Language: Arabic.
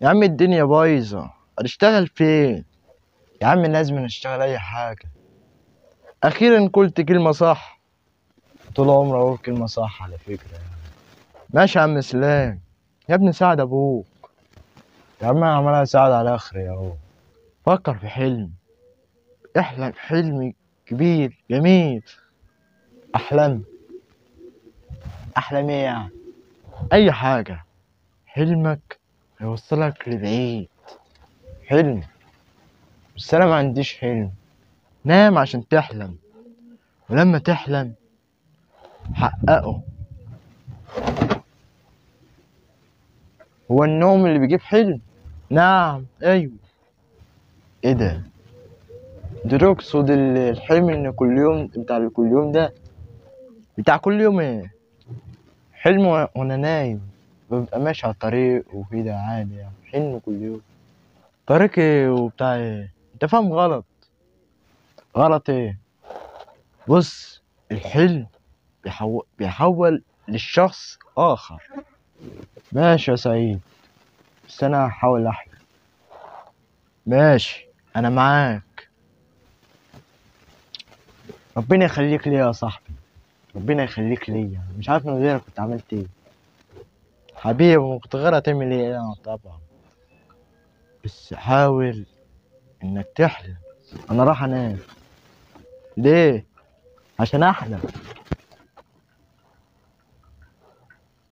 يا عم الدنيا بايظة، هتشتغل فين؟ يا عم لازم نشتغل أي حاجة. أخيرا قلت كلمة صح. طول عمري أقول كلمة صح على فكرة يعني. ماشي يا عم سلام. يا ابني ساعد أبوك. يا عم أنا عمال أساعد على آخري أهو. فكر في حلم. احلم حلم كبير جميل. أحلم. أحلم إيه يعني؟ أي حاجة. حلمك هيوصلك لبعيد. حلم. بس أنا ما عنديش حلم. نام عشان تحلم، ولما تحلم حققه. هو النوم اللي بيجيب حلم؟ نعم ايوه. ايه ده؟ ده تقصد الحلم ان كل يوم بتاع كل يوم ده؟ بتاع كل يوم ايه؟ حلم وانا نايم، ببقى ماشي على الطريق وكده عادي يعني. حلم كل يوم. طريق ايه وبتاع ايه؟ انت فاهم غلط. غلط ايه؟ بص، الحلم بيحول للشخص اخر. ماشي يا سعيد، بس انا هحاول احلم. ماشي، انا معاك. ربنا يخليك ليا يا صاحبي. ربنا يخليك ليا، مش عارف من غيرك كنت عملت ايه. حبيبي ما كنت غير هتعمل ايه انا طبعا. بس حاول انك تحلم. انا راح انام. ليه؟ عشان احلم.